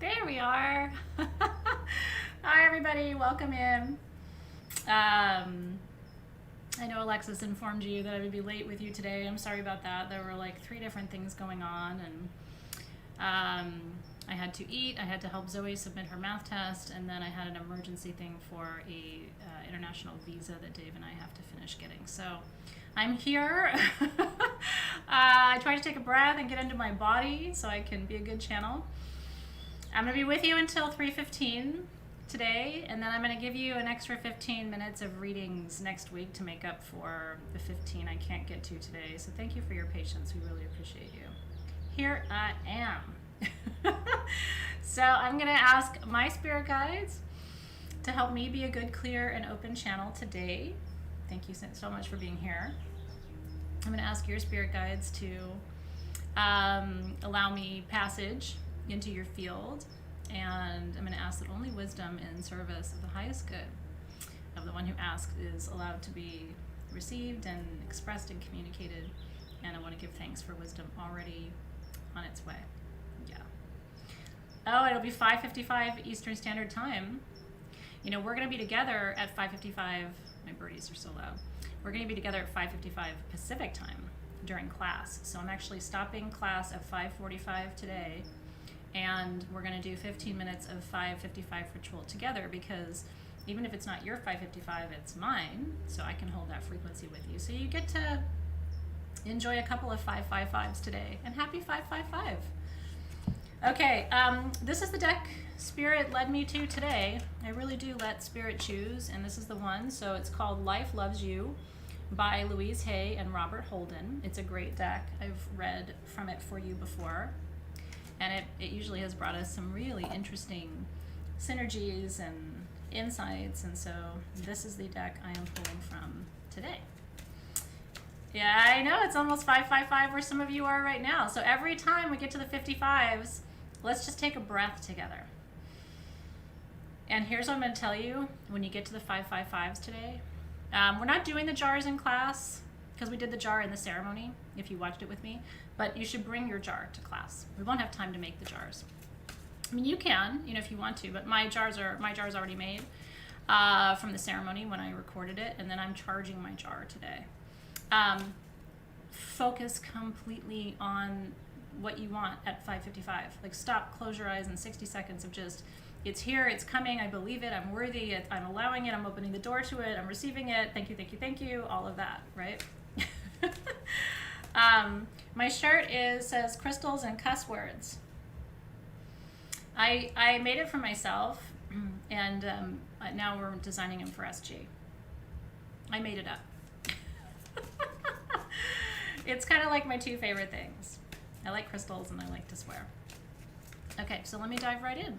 There we are. Hi, everybody. Welcome in. I know Alexis informed you that I would be late with you today. I'm sorry about that. There were like 3 different things going on, and I had to eat. I had to help Zoe submit her math test, and then I had an emergency thing for a international visa that Dave and I have to finish getting. So I'm here. I try to take a breath and get into my body so I can be a good channel. I'm going to be with you until 3:15 today, and then I'm going to give you an extra 15 minutes of readings next week to make up for the 15 I can't get to today. So thank you for your patience. We really appreciate you. Here I am. So I'm going to ask my spirit guides to help me be a good, clear, and open channel today. Thank you so much for being here. I'm going to ask your spirit guides to allow me passage into your field, and I'm going to ask that only wisdom in service of the highest good of the one who asked is allowed to be received and expressed and communicated, and I want to give thanks for wisdom already on its way. Yeah. Oh, it'll be 5:55 Eastern Standard Time. You know, we're going to be together at 5:55. My birdies are so loud. We're going to be together at 5:55 Pacific Time during class. So I'm actually stopping class at 5:45 today, and we're going to do 15 minutes of 5:55 ritual together, because even if it's not your 5:55, it's mine, so I can hold that frequency with you. So you get to enjoy a couple of 555s today, and happy 555. Okay, this is the deck Spirit led me to today. I really do let Spirit choose, and this is the one. So it's called Life Loves You by Louise Hay and Robert Holden. It's a great deck. I've read from it for you before, and it usually has brought us some really interesting synergies and insights, and so this is the deck I am pulling from today. Yeah, I know, it's almost 555 where some of you are right now. So every time we get to the 55s, let's just take a breath together. And here's what I'm going to tell you when you get to the 555s today. We're not doing the jars in class because we did the jar in the ceremony, if you watched it with me, but you should bring your jar to class. We won't have time to make the jars. I mean, you can, if you want to, but my jar's already made from the ceremony when I recorded it, and then I'm charging my jar today. Focus completely on what you want at 5:55. Like, stop, close your eyes in 60 seconds of just, it's here, it's coming, I believe it, I'm worthy, I'm allowing it, I'm opening the door to it, I'm receiving it, thank you, thank you, thank you, all of that, right? My shirt says crystals and cuss words. I made it for myself, and now we're designing them for SG. I made it up. It's kind of like my 2 favorite things. I like crystals and I like to swear. Okay, so let me dive right in.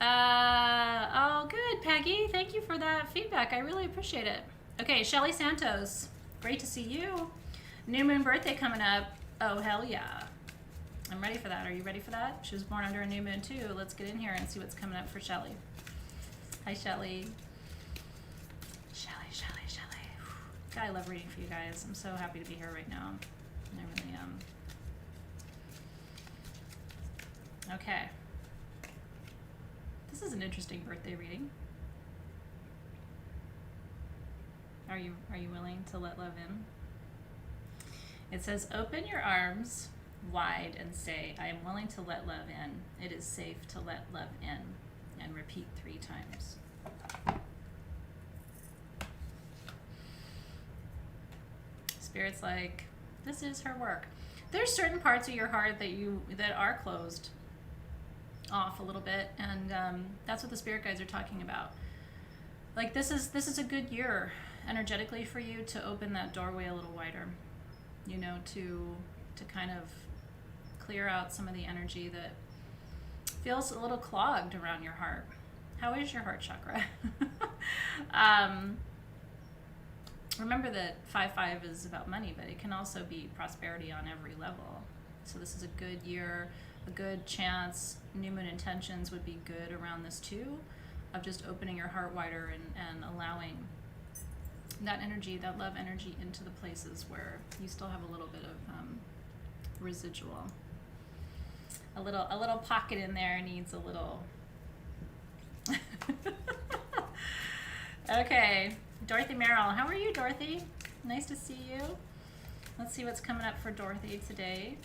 Oh, good, Peggy. Thank you for that feedback. I really appreciate it. Okay, Shelly Santos. Great to see you. New moon birthday coming up. Oh, hell yeah. I'm ready for that. Are you ready for that? She was born under a new moon, too. Let's get in here and see what's coming up for Shelly. Hi, Shelly. Shelly. God, I love reading for you guys. I'm so happy to be here right now. I really am. Okay. This is an interesting birthday reading. Are you willing to let love in? It says, open your arms wide and say, I am willing to let love in. It is safe to let love in. And repeat 3 times. Spirit's like, this is her work. There's certain parts of your heart that are closed off a little bit, and that's what the spirit guides are talking about. Like, this is a good year energetically for you to open that doorway a little wider, to kind of clear out some of the energy that feels a little clogged around your heart. How is your heart chakra? Remember that 5-5 is about money, but it can also be prosperity on every level. So this is a good year, a good chance. New moon intentions would be good around this too, of just opening your heart wider and allowing that energy, that love energy, into the places where you still have a little bit of residual. A little pocket in there needs a little. Okay, Dorothy Merrill. How are you, Dorothy? Nice to see you. Let's see what's coming up for Dorothy today.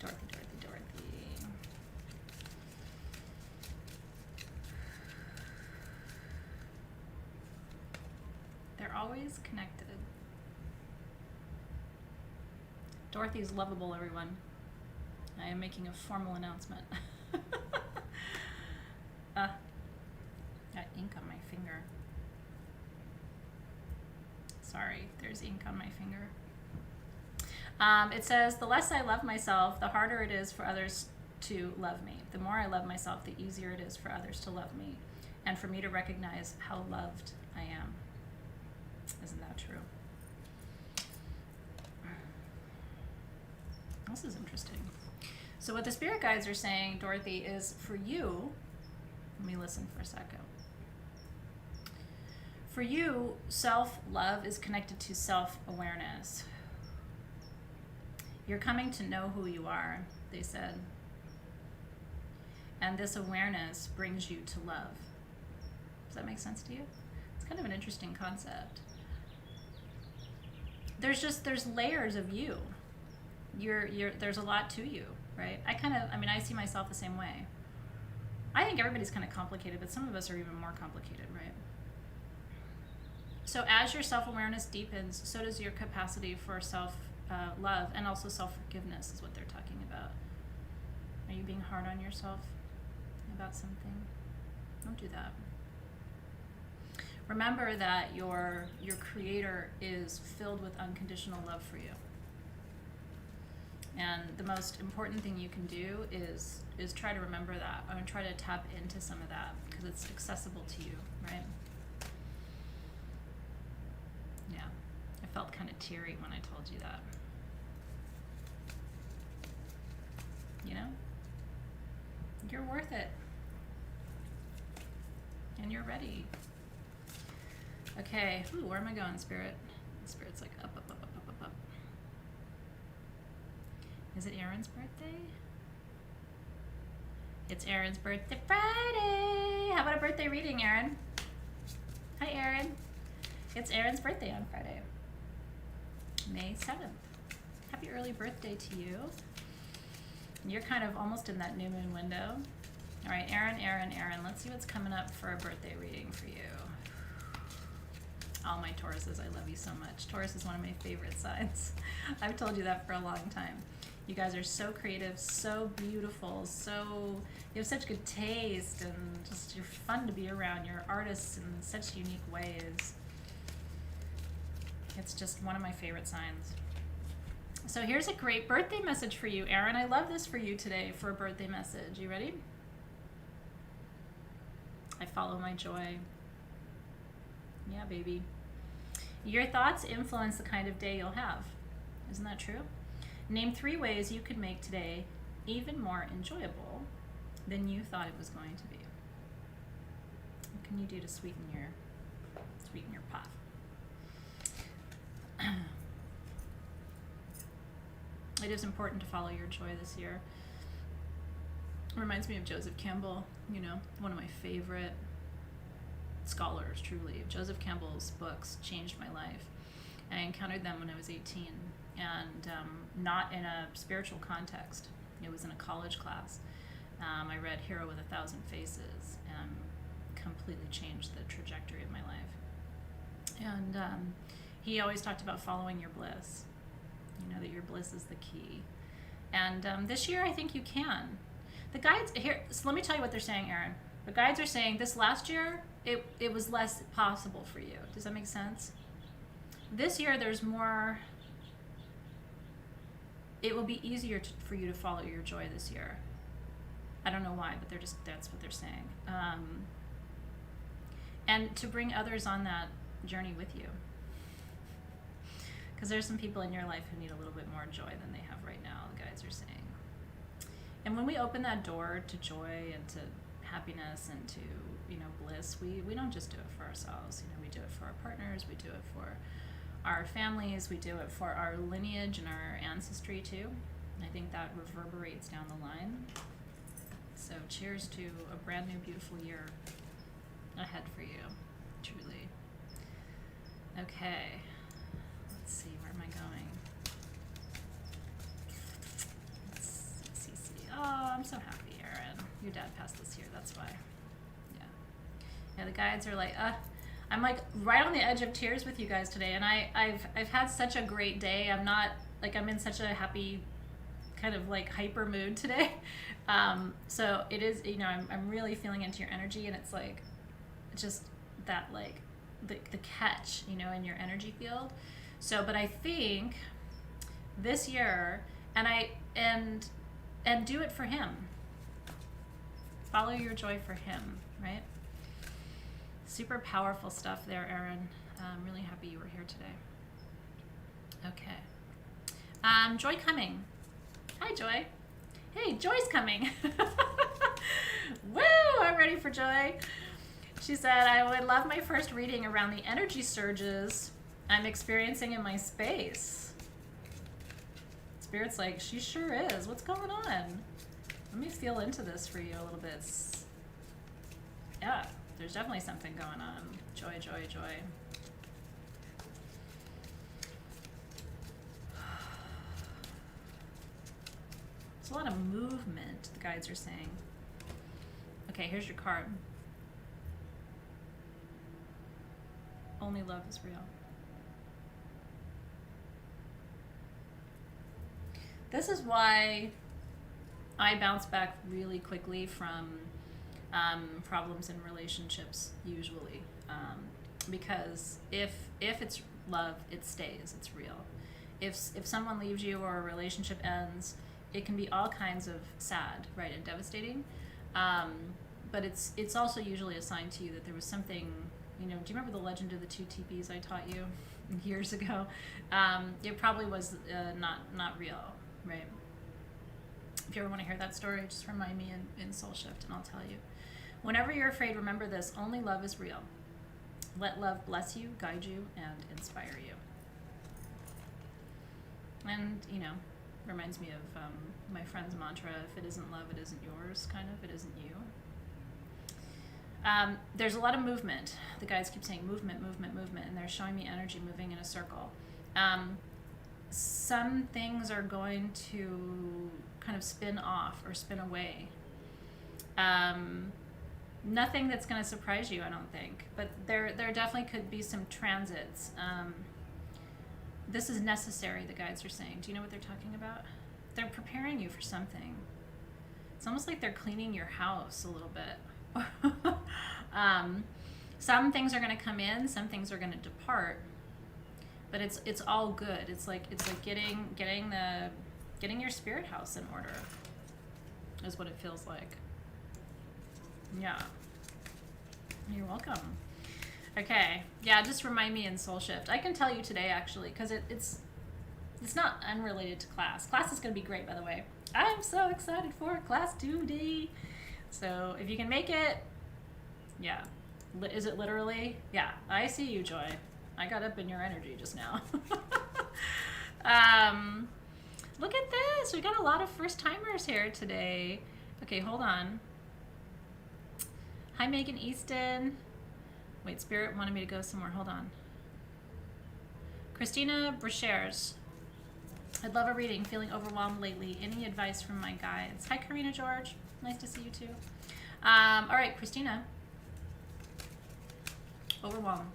Dorothy. They're always connected. Dorothy's lovable, everyone. I am making a formal announcement. Got ink on my finger. Sorry, there's ink on my finger. It says, the less I love myself, the harder it is for others to love me. The more I love myself, the easier it is for others to love me, and for me to recognize how loved I am. Isn't that true? This is interesting. So what the spirit guides are saying, Dorothy, is for you, let me listen for a second. For you, self-love is connected to self-awareness. You're coming to know who you are, they said. And this awareness brings you to love. Does that make sense to you? It's kind of an interesting concept. There's layers of you. There's a lot to you, right? I see myself the same way. I think everybody's kind of complicated, but some of us are even more complicated, right? So as your self-awareness deepens, so does your capacity for self-love and also self-forgiveness is what they're talking about. Are you being hard on yourself about something? Don't do that. Remember that your creator is filled with unconditional love for you. And the most important thing you can do is try to remember that, and try to tap into some of that, because it's accessible to you, right? Yeah, I felt kind of teary when I told you that. You know? You're worth it. And you're ready. Okay, ooh, where am I going, Spirit? Spirit's like up. Is it Aaron's birthday? It's Aaron's birthday Friday. How about a birthday reading, Aaron? Hi, Aaron. It's Aaron's birthday on Friday, May 7th. Happy early birthday to you. You're kind of almost in that new moon window. All right, Aaron. Let's see what's coming up for a birthday reading for you. All my Tauruses, I love you so much. Taurus is one of my favorite signs. I've told you that for a long time. You guys are so creative, so beautiful, you have such good taste, and just you're fun to be around. You're artists in such unique ways. It's just one of my favorite signs. So here's a great birthday message for you, Aaron. I love this for you today for a birthday message. You ready? I follow my joy. Yeah, baby. Your thoughts influence the kind of day you'll have. Isn't that true? Name 3 ways you could make today even more enjoyable than you thought it was going to be. What can you do to sweeten your pot? It is important to follow your joy this year. It reminds me of Joseph Campbell, one of my favorite scholars, truly. Joseph Campbell's books changed my life. I encountered them when I was 18, and not in a spiritual context. It was in a college class. I read Hero with 1,000 Faces, and completely changed the trajectory of my life. And he always talked about following your bliss. That your bliss is the key. And this year, I think you can. The guides here. So let me tell you what they're saying, Aaron. The guides are saying this last year, it was less possible for you. Does that make sense? This year, there's more. It will be easier for you to follow your joy this year. I don't know why, but that's what they're saying. And to bring others on that journey with you. Because there's some people in your life who need a little bit more joy than they have right now, the guides are saying. And when we open that door to joy and to happiness and to, bliss, we don't just do it for ourselves. We do it for our partners, we do it for our families, we do it for our lineage and our ancestry too. I think that reverberates down the line. So cheers to a brand new beautiful year ahead for you, truly. Okay, let's see, where am I going? Let's see. Oh, I'm so happy, Erin. Your dad passed this year, that's why. Yeah, the guides are like, I'm like right on the edge of tears with you guys today, and I've had such a great day. I'm in such a happy kind of like hyper mood today. So it is, I'm really feeling into your energy, and it's like just that like the catch, in your energy field. So, but I think this year, and do it for him. Follow your joy for him, right? Super powerful stuff there, Erin. I'm really happy you were here today. Okay. Joy Cumming. Hi, Joy. Hey, Joy's coming. Woo! I'm ready for Joy. She said, I would love my first reading around the energy surges I'm experiencing in my space. Spirit's like, she sure is. What's going on? Let me feel into this for you a little bit. Yeah, there's definitely something going on. Joy, joy, joy. There's a lot of movement, the guides are saying. Okay, here's your card. Only love is real. This is why I bounce back really quickly from problems in relationships, usually. Because if it's love, it stays, it's real. If someone leaves you or a relationship ends, it can be all kinds of sad, right, and devastating. But it's also usually a sign to you that there was something, do you remember the legend of the two teepees I taught you years ago? It probably was not real, right? If you ever want to hear that story, just remind me in Soul Shift and I'll tell you. Whenever you're afraid, remember this: only love is real. Let love bless you, guide you, and inspire you. And, reminds me of my friend's mantra, if it isn't love, it isn't yours, kind of, it isn't you. There's a lot of movement. The guys keep saying movement, movement, movement, and they're showing me energy moving in a circle. Some things are going to kind of spin off or spin away. Nothing that's going to surprise you, I don't think. But there definitely could be some transits. This is necessary, the guides are saying. Do you know what they're talking about? They're preparing you for something. It's almost like they're cleaning your house a little bit. Some things are going to come in, some things are going to depart. But it's all good. It's like getting your spirit house in order is what it feels like. Yeah. You're welcome. Okay. Yeah, just remind me in Soul Shift. I can tell you today, actually, because it's not unrelated to class. Class is going to be great, by the way. I'm so excited for class 2D. So if you can make it, yeah. Is it literally? Yeah. I see you, Joy. I got up in your energy just now. Look at this. We got a lot of first timers here today. Okay, hold on. Hi, Megan Easton. Wait, Spirit wanted me to go somewhere. Hold on. Christina Brachers. I'd love a reading. Feeling overwhelmed lately. Any advice from my guides? Hi, Karina George. Nice to see you too. All right, Christina. Overwhelmed.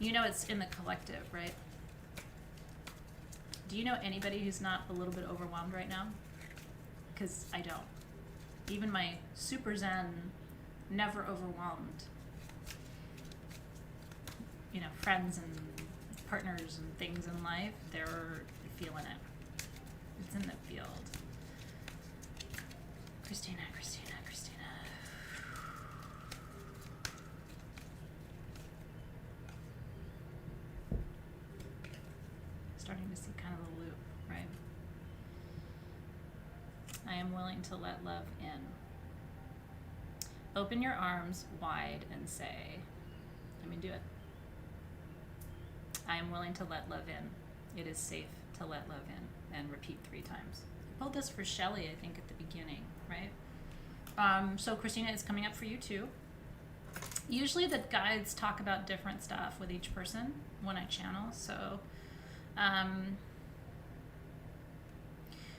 It's in the collective, right? Do you know anybody who's not a little bit overwhelmed right now? Because I don't. Even my super zen, never overwhelmed, friends and partners and things in life, they're feeling it. It's in the field. Christina. Starting to see kind of a loop, right? I am willing to let love in. Open your arms wide and say, do it. I am willing to let love in. It is safe to let love in. and repeat 3 times. I pulled this for Shelly, I think, at the beginning, right? So Christina, it's coming up for you too. Usually the guides talk about different stuff with each person when I channel, so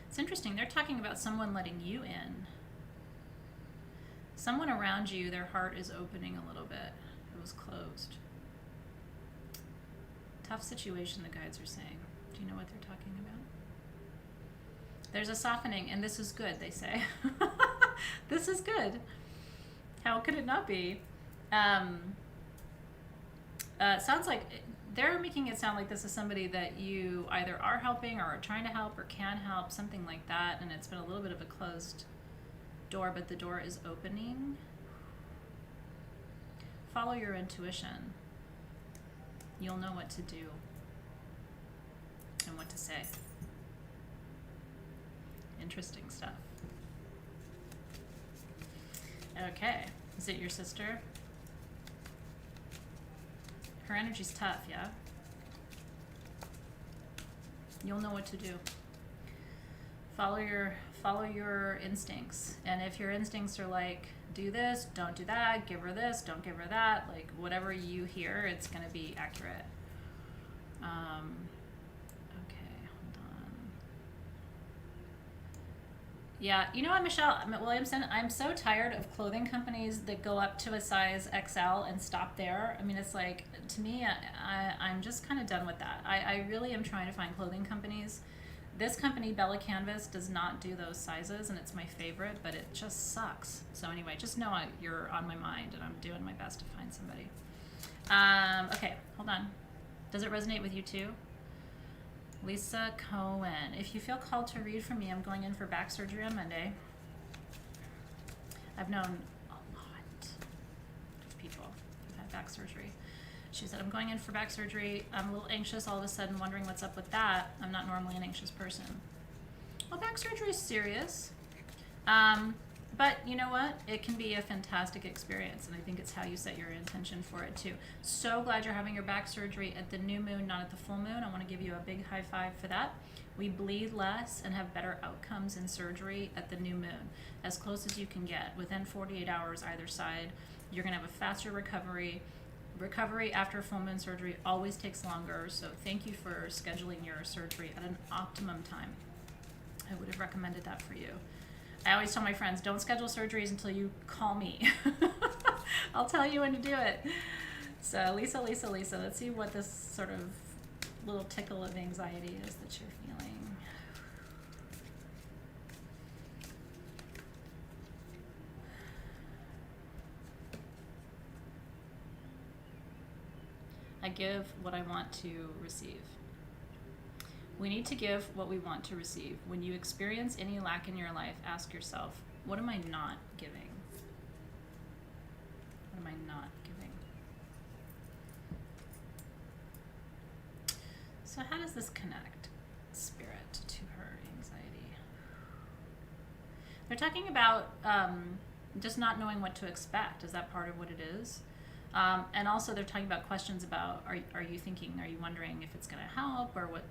it's interesting. They're talking about someone letting you in. Someone around you, their heart is opening a little bit. It was closed. Tough situation, the guides are saying. Do you know what they're talking about? There's a softening, and this is good, they say. This is good. How could it not be? Sounds like they're making it sound like this is somebody that you either are helping or are trying to help or can help, something like that, and it's been a little bit of a closed door, but the door is opening. Follow your intuition. You'll know what to do and what to say. Interesting stuff. Okay, is it your sister? Her energy's tough, yeah? You'll know what to do. Follow your instincts. And if your instincts are like, do this, don't do that, give her this, don't give her that, like whatever you hear, it's gonna be accurate. Okay, hold on. Yeah, you know what, Michelle Williamson, I'm so tired of clothing companies that go up to a size XL and stop there. I mean, it's like, to me, I'm just kind of done with that. I really am trying to find clothing companies. This company, Bella Canvas, does not do those sizes, and it's my favorite, but it just sucks. So anyway, just know you're on my mind, and I'm doing my best to find somebody. Okay, hold on. Does it resonate with you too? Lisa Cohen. If you feel called to read for me, I'm going in for back surgery on Monday. I've known a lot of people who've had back surgery. She said, I'm going in for back surgery. I'm a little anxious all of a sudden, wondering what's up with that. I'm not normally an anxious person. Well, back surgery is serious. But you know what? It can be a fantastic experience, and I think it's how you set your intention for it too. So glad you're having your back surgery at the new moon, not at the full moon. I want to give you a big high five for that. We bleed less and have better outcomes in surgery at the new moon, as close as you can get. Within 48 hours either side, you're going to have a faster recovery. Recovery after full moon surgery always takes longer, so thank you for scheduling your surgery at an optimum time. I would have recommended that for you. I always tell my friends, don't schedule surgeries until you call me. I'll tell you when to do it. So Lisa, let's see what this sort of little tickle of anxiety is that you're feeling. I give what I want to receive. We need to give what we want to receive. When you experience any lack in your life, ask yourself, what am I not giving? What am I not giving? So how does this connect spirit to her anxiety? They're talking about just not knowing what to expect. Is that part of what it is? And also they're talking about questions about, are you wondering if it's going to help or what,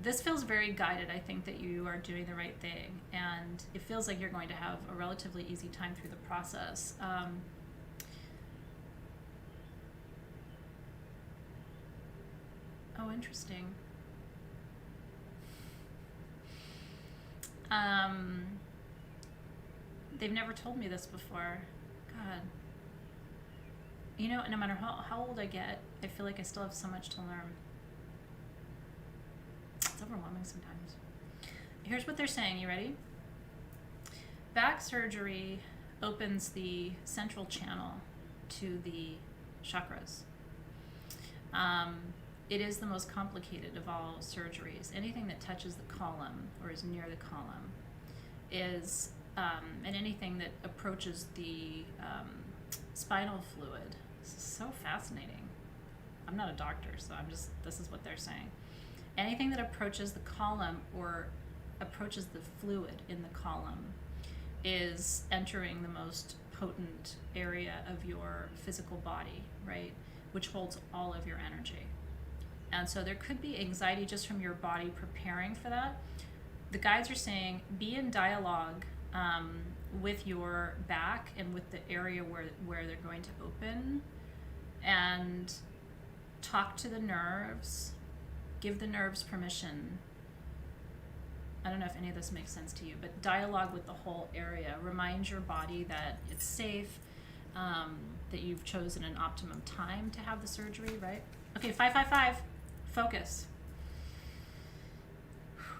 this feels very guided. I think that you are doing the right thing, and it feels like you're going to have a relatively easy time through the process. Oh, interesting. They've never told me this before. God. No matter how old I get, I feel like I still have so much to learn. It's overwhelming sometimes. Here's what they're saying. You ready? Back surgery opens the central channel to the chakras. It is the most complicated of all surgeries. Anything that touches the column or is near the column is, and anything that approaches the spinal fluid. This is so fascinating. I'm not a doctor, so this is what they're saying. Anything that approaches the column or approaches the fluid in the column is entering the most potent area of your physical body, right? Which holds all of your energy. And so there could be anxiety just from your body preparing for that. The guides are saying be in dialogue with your back and with the area where they're going to open, and talk to the nerves, give the nerves permission. I don't know if any of this makes sense to you, but dialogue with the whole area. Remind your body that it's safe, that you've chosen an optimum time to have the surgery, right? Okay, 555, focus.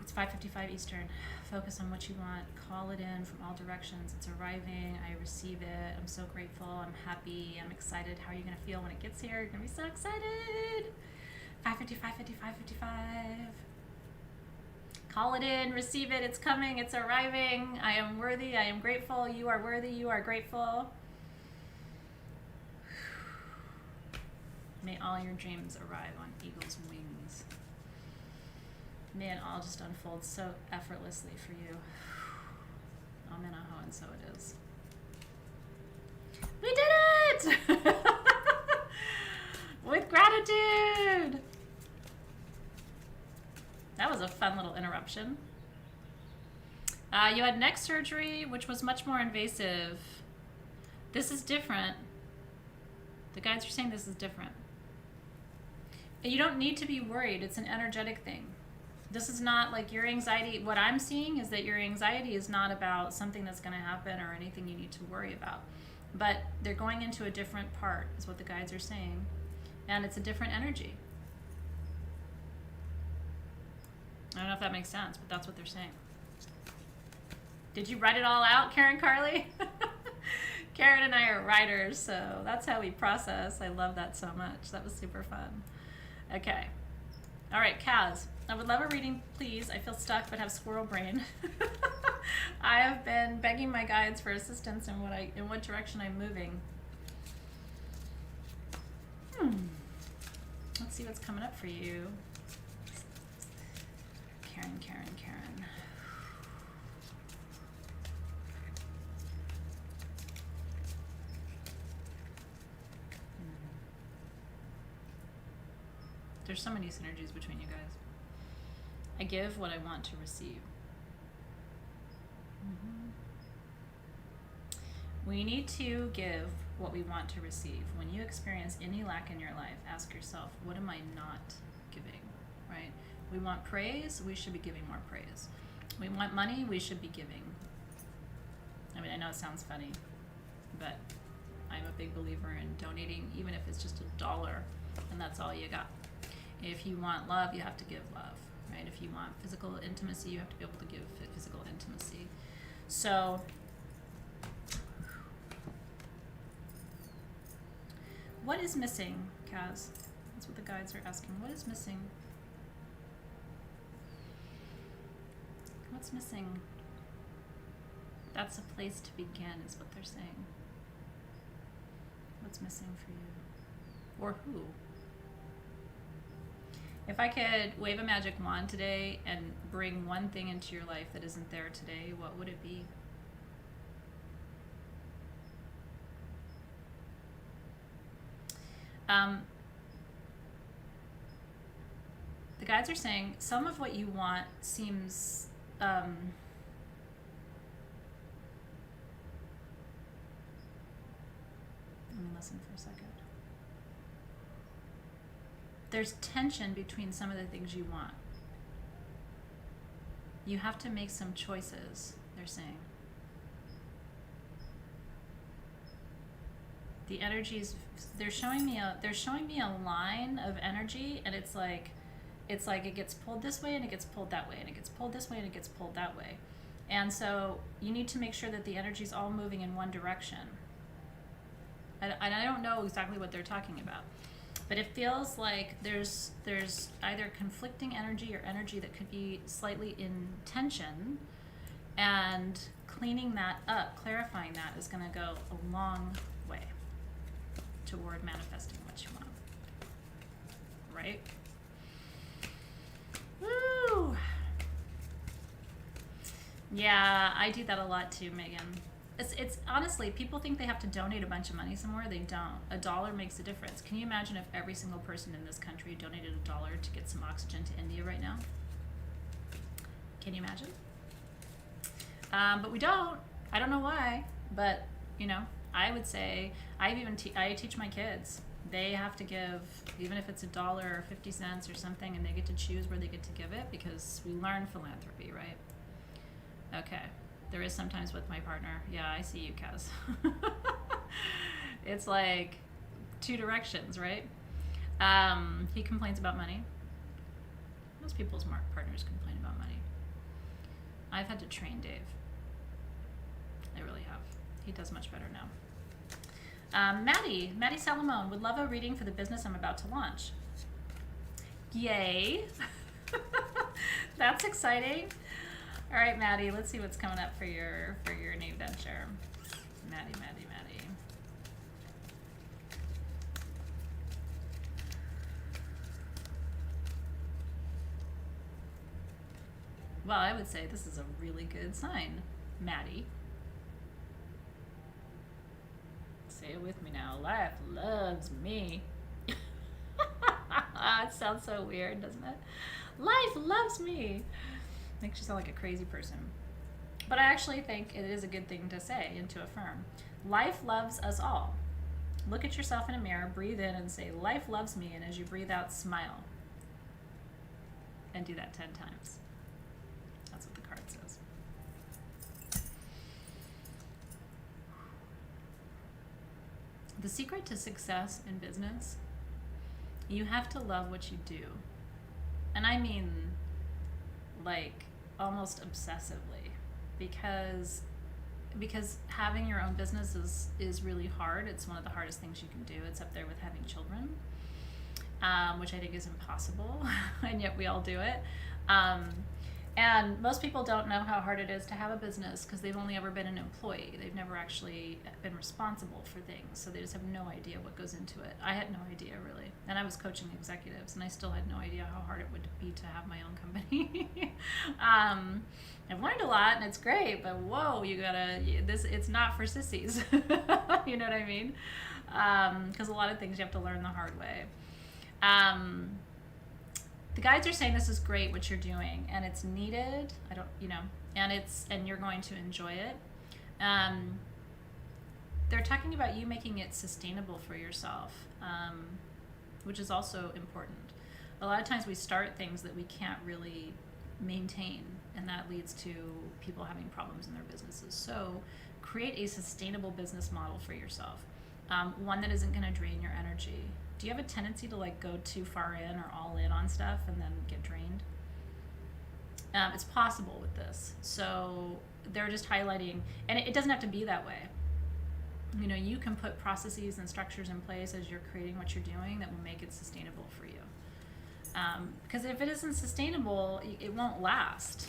It's 5:55 Eastern. Focus on what you want. Call it in from all directions. It's arriving. I receive it. I'm so grateful. I'm happy. I'm excited. How are you going to feel when it gets here? You're going to be so excited. 5:55, 55, 55. Call it in. Receive it. It's coming. It's arriving. I am worthy. I am grateful. You are worthy. You are grateful. May all your dreams arrive on eagle's wings. May it all just unfold so effortlessly for you. Amen, aho, and so it is. We did it! With gratitude! That was a fun little interruption. You had neck surgery, which was much more invasive. This is different. The guides are saying this is different. And you don't need to be worried. It's an energetic thing. This is not like your anxiety. What I'm seeing is that your anxiety is not about something that's going to happen or anything you need to worry about. But they're going into a different part, is what the guides are saying. And it's a different energy. I don't know if that makes sense, but that's what they're saying. Did you write it all out, Karen Carly? Karen and I are writers, so that's how we process. I love that so much. That was super fun. Okay. All right, Kaz. I would love a reading, please. I feel stuck but have squirrel brain. I have been begging my guides for assistance in what direction I'm moving. Let's see what's coming up for you. Karen, Karen, Karen. There's so many synergies between you guys. I give what I want to receive. We need to give what we want to receive. When you experience any lack in your life, ask yourself, what am I not giving, right? We want praise, we should be giving more praise. We want money, we should be giving. I mean, I know it sounds funny, but I'm a big believer in donating, even if it's just $1, and that's all you got. If you want love, you have to give love. Right? If you want physical intimacy, you have to be able to give physical intimacy. So, what is missing, Kaz? That's what the guides are asking. What is missing? What's missing? That's a place to begin, is what they're saying. What's missing for you? Or who? If I could wave a magic wand today and bring one thing into your life that isn't there today, what would it be? The guides are saying some of what you want seems let me listen for a second. There's tension between some of the things you want. You have to make some choices, they're saying. The energies, they're showing me a line of energy, and it's like it gets pulled this way and it gets pulled that way, and it gets pulled this way and it gets pulled that way. And so you need to make sure that the energy is all moving in one direction. And I don't know exactly what they're talking about. But it feels like there's either conflicting energy or energy that could be slightly in tension, and cleaning that up, clarifying that is going to go a long way toward manifesting what you want. Right? Woo! Yeah, I do that a lot too, Megan. It's honestly, people think they have to donate a bunch of money somewhere. They don't. A dollar makes a difference. Can you imagine if every single person in this country donated a dollar to get some oxygen to India right now? Can you imagine? But we don't. I don't know why, but you know, I would say I teach my kids. They have to give, even if it's $1 or 50 cents or something, and they get to choose where they get to give it, because we learn philanthropy, right? Okay. There is sometimes with my partner. Yeah, I see you, Kaz. It's like two directions, right? He complains about money. Most people's partners complain about money. I've had to train Dave. I really have. He does much better now. Maddie Salamone would love a reading for the business I'm about to launch. Yay. That's exciting. All right, Maddie, let's see what's coming up for your new venture. Maddie. Well, I would say this is a really good sign, Maddie. Say it with me now. Life loves me. It sounds so weird, doesn't it? Life loves me. Makes you sound like a crazy person. But I actually think it is a good thing to say and to affirm. Life loves us all. Look at yourself in a mirror, breathe in and say, life loves me, and as you breathe out, smile. And do that 10 times. That's what the card says. The secret to success in business, you have to love what you do. And I mean, like, almost obsessively, because having your own business is really hard. It's one of the hardest things you can do. It's up there with having children, which I think is impossible, and yet we all do it. And most people don't know how hard it is to have a business because they've only ever been an employee. They've never actually been responsible for things, so they just have no idea what goes into it. I had no idea, really. And I was coaching executives, and I still had no idea how hard it would be to have my own company. I've learned a lot, and it's great, but whoa, it's not for sissies. You know what I mean? Because a lot of things you have to learn the hard way. The guides are saying this is great what you're doing, and it's needed. And you're going to enjoy it. They're talking about you making it sustainable for yourself, which is also important. A lot of times we start things that we can't really maintain, and that leads to people having problems in their businesses. So create a sustainable business model for yourself, one that isn't going to drain your energy. Do you have a tendency to like go too far in or all in on stuff and then get drained? It's possible with this. So they're just highlighting, and it doesn't have to be that way. You know, you can put processes and structures in place as you're creating what you're doing that will make it sustainable for you. Because if it isn't sustainable, it won't last.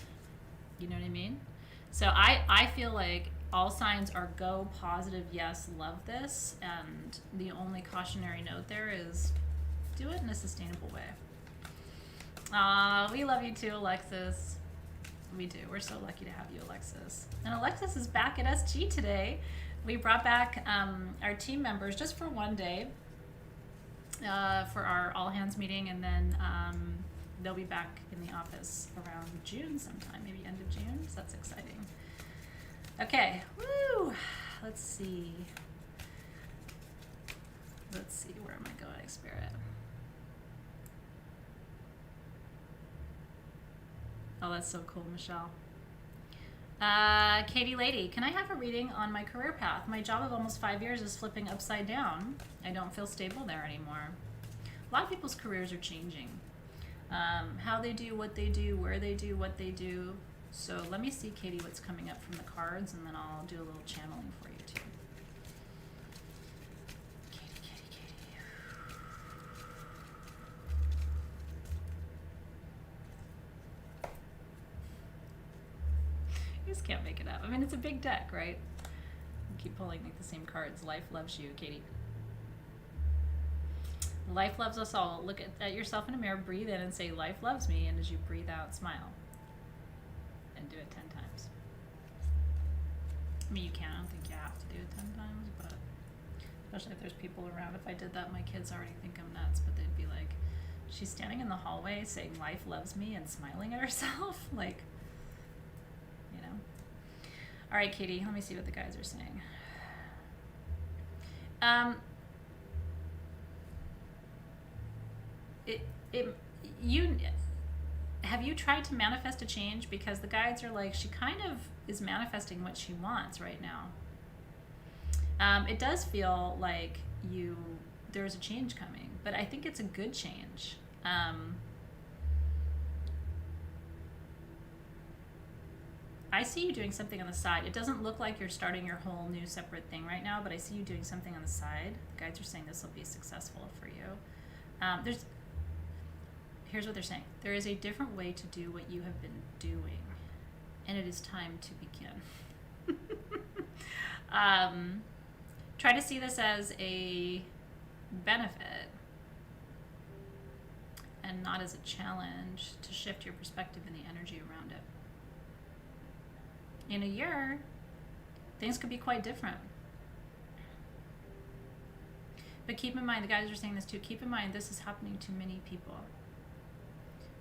You know what I mean? So I feel like all signs are go, positive, yes, love this, and the only cautionary note there is do it in a sustainable way. We love you too, Alexis. We do. We're so lucky to have you, Alexis. And Alexis is back at SG today. We brought back our team members just for one day for our all hands meeting, and then they'll be back in the office around June sometime, maybe end of June, so that's exciting. Okay, woo! Let's see, where am I going, Spirit? Oh, that's so cool, Michelle. Katie Lady, can I have a reading on my career path? My job of almost 5 years is flipping upside down. I don't feel stable there anymore. A lot of people's careers are changing. How they do, what they do, where they do, what they do. So let me see, Katie, what's coming up from the cards, and then I'll do a little channeling for you too. Katie. You just can't make it up. I mean, it's a big deck, right? You keep pulling like the same cards. Life loves you, Katie. Life loves us all. Look at yourself in a mirror, breathe in and say, life loves me, and as you breathe out, smile. And do it 10 times. I mean, you can. I don't think you have to do it 10 times, but especially if there's people around. If I did that, my kids already think I'm nuts, but they'd be like, she's standing in the hallway saying life loves me and smiling at herself. Like, you know. All right, Katie, let me see what the guys are saying. Have you tried to manifest a change? Because the guides are like, she kind of is manifesting what she wants right now. It does feel like there's a change coming, but I think it's a good change. I see you doing something on the side. It doesn't look like you're starting your whole new separate thing right now, but I see you doing something on the side. The guides are saying this will be successful for you. Here's what they're saying. There is a different way to do what you have been doing, and it is time to begin. Try to see this as a benefit and not as a challenge to shift your perspective and the energy around it. In a year, things could be quite different. But keep in mind, the guys are saying this too, keep in mind this is happening to many people.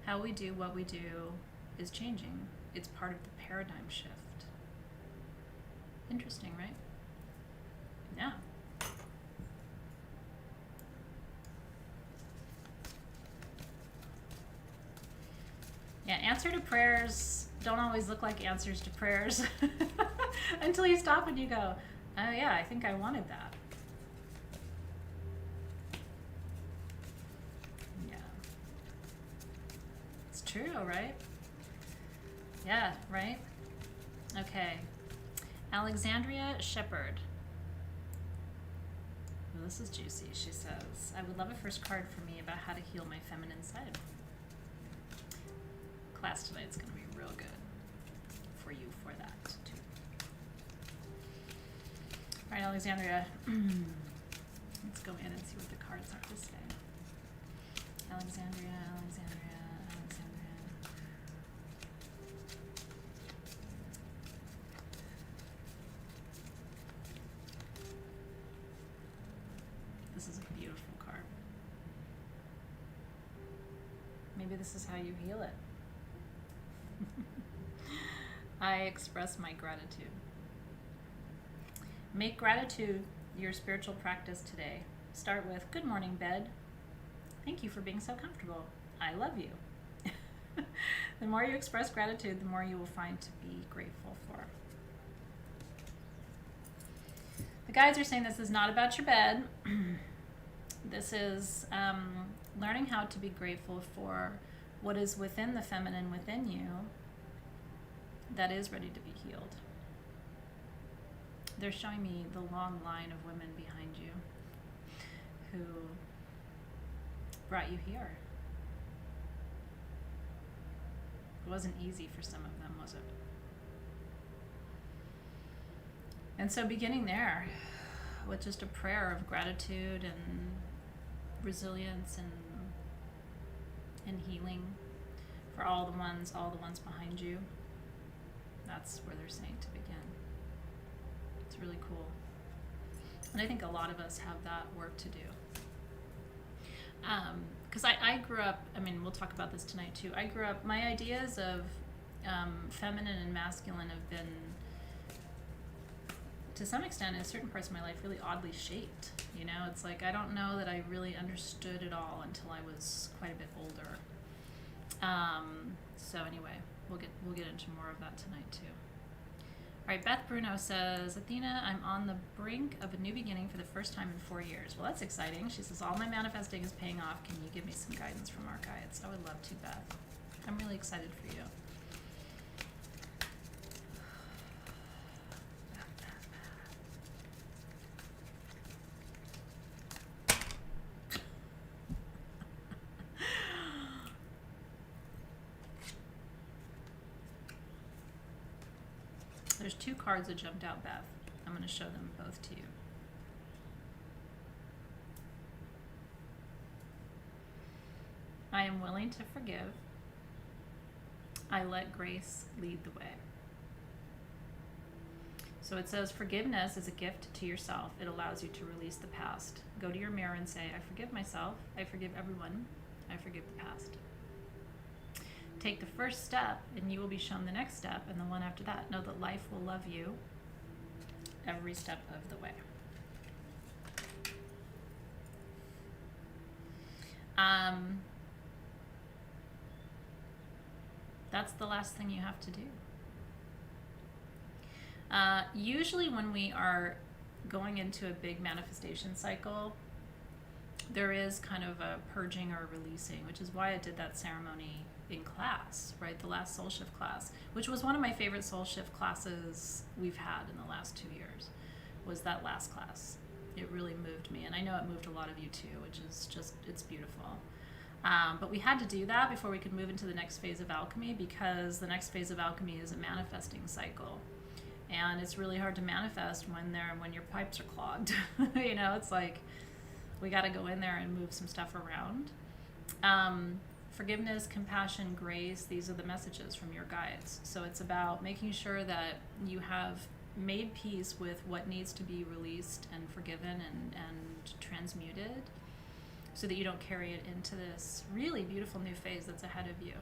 How we do what we do is changing. It's part of the paradigm shift. Interesting, right? Yeah. Yeah, answer to prayers don't always look like answers to prayers until you stop and you go, oh yeah, I think I wanted that. Yeah. It's true, right? Yeah, right? Okay. Alexandria Shepherd. Well, this is juicy. She says, I would love a first card for me about how to heal my feminine side. Class tonight's going to be real good for you for that, too. All right, Alexandria. Let's go in and see what the cards have to say. Alexandria. This is a beautiful card. Maybe this is how you heal it. I express my gratitude. Make gratitude your spiritual practice today. Start with, good morning, bed. Thank you for being so comfortable. I love you. The more you express gratitude, the more you will find to be grateful for. The guides are saying this is not about your bed. This is learning how to be grateful for what is within the feminine within you that is ready to be healed. They're showing me the long line of women behind you who brought you here. It wasn't easy for some of them, was it? And so beginning there with just a prayer of gratitude and resilience and healing for all the ones behind you. That's where they're saying to begin. It's really cool. And I think a lot of us have that work to do. Because I grew up, I mean, we'll talk about this tonight too. I grew up, my ideas of feminine and masculine have been, to some extent, in certain parts of my life, really oddly shaped. You know, it's like I don't know that I really understood it all until I was quite a bit older. So anyway, we'll get into more of that tonight too. All right, Beth Bruno says, Athena, I'm on the brink of a new beginning for the first time in 4 years. Well, that's exciting. She says, all my manifesting is paying off. Can you give me some guidance from our guides? I would love to, Beth. I'm really excited for you. There's two cards that jumped out, Beth. I'm going to show them both to you. I am willing to forgive. I let grace lead the way. So it says forgiveness is a gift to yourself. It allows you to release the past. Go to your mirror and say, I forgive myself. I forgive everyone. I forgive the past. Take the first step and you will be shown the next step and the one after that. Know that life will love you every step of the way. That's the last thing you have to do. Usually when we are going into a big manifestation cycle, there is kind of a purging or releasing, which is why I did that ceremony in class, right? The last soul shift class, which was one of my favorite soul shift classes we've had in the last 2 years, was that last class. It really moved me, and I know it moved a lot of you too, which is just, it's beautiful. But we had to do that before we could move into the next phase of alchemy, because the next phase of alchemy is a manifesting cycle. And it's really hard to manifest when your pipes are clogged. You know, it's like we got to go in there and move some stuff around. Forgiveness, compassion, grace, these are the messages from your guides. So it's about making sure that you have made peace with what needs to be released and forgiven and transmuted, so that you don't carry it into this really beautiful new phase that's ahead of you.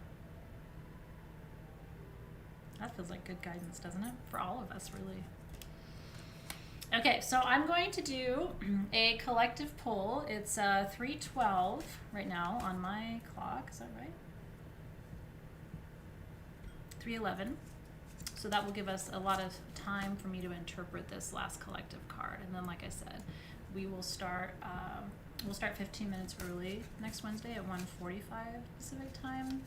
That feels like good guidance, doesn't it? For all of us, really. Okay, so I'm going to do a collective pull. It's 3:12 right now on my clock. Is that right? 3:11. So that will give us a lot of time for me to interpret this last collective card. And then, like I said, we will start... We'll start 15 minutes early next Wednesday at 1:45 Pacific time,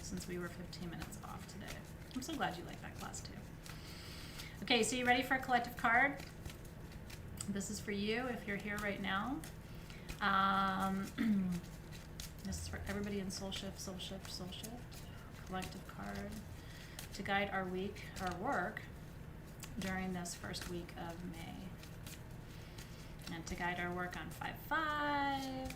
since we were 15 minutes off today. I'm so glad you like that class too. Okay, so you ready for a collective card? This is for you if you're here right now. This is for everybody in Soul Shift, Soul Shift, Soul Shift. Collective card to guide our week, our work during this first week of May. And to guide our work on 5/5.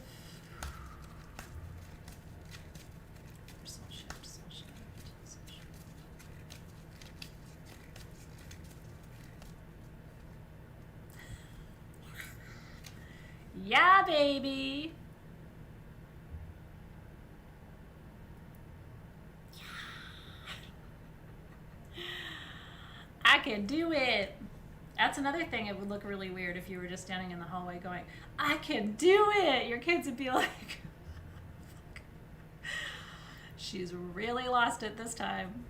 Soul shift, soul shift, soul shift. Yeah, baby. Yeah. I can do it. That's another thing. It would look really weird if you were just standing in the hallway going, I can do it. Your kids would be like, she's really lost it this time.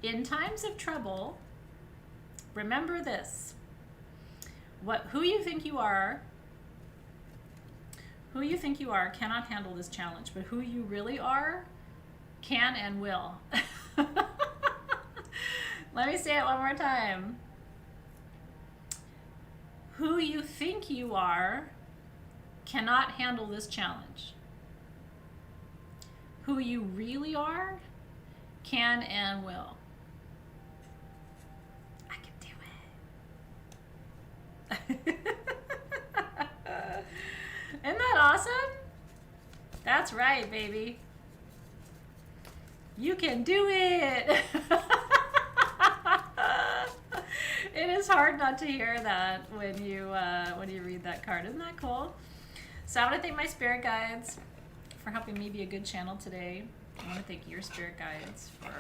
In times of trouble, remember this. Who you think you are cannot handle this challenge, but who you really are can and will. Let me say it one more time. Who you think you are cannot handle this challenge. Who you really are can and will. I can do it. Isn't that awesome? That's right, baby. You can do it. It is hard not to hear that when you read that card. Isn't that cool? So I want to thank my spirit guides for helping me be a good channel today. I want to thank your spirit guides for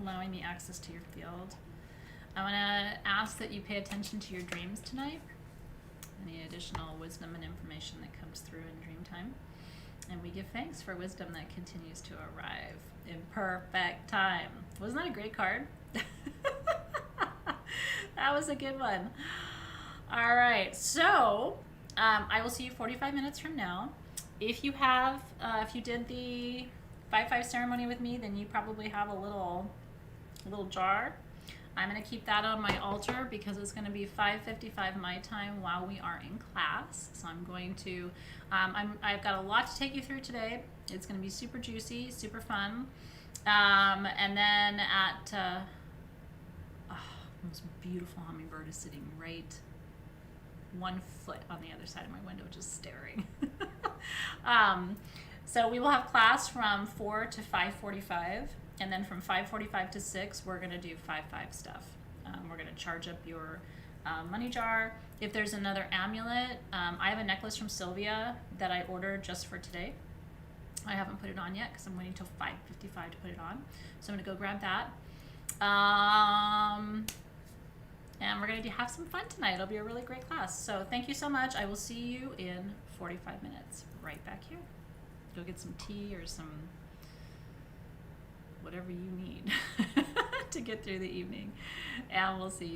allowing me access to your field. I want to ask that you pay attention to your dreams tonight. Any additional wisdom and information that comes through in dream time. And we give thanks for wisdom that continues to arrive in perfect time. Wasn't that a great card? That was a good one. All right, so I will see you 45 minutes from now. If you did the 5/5 ceremony with me, then you probably have a little jar. I'm going to keep that on my altar because it's going to be 5:55 my time while we are in class. So I'm going to, I've got a lot to take you through today. It's going to be super juicy, super fun. And then at, the most beautiful hummingbird is sitting right 1 foot on the other side of my window, just staring. So we will have class from 4 to 5:45. And then from 5:45 to 6, we're going to do 5/5 stuff. We're going to charge up your money jar. If there's another amulet, I have a necklace from Sylvia that I ordered just for today. I haven't put it on yet because I'm waiting till 5:55 to put it on. So I'm going to go grab that. And we're going to have some fun tonight. It'll be a really great class. So thank you so much. I will see you in 45 minutes right back here. Go get some tea or some whatever you need to get through the evening. And we'll see you.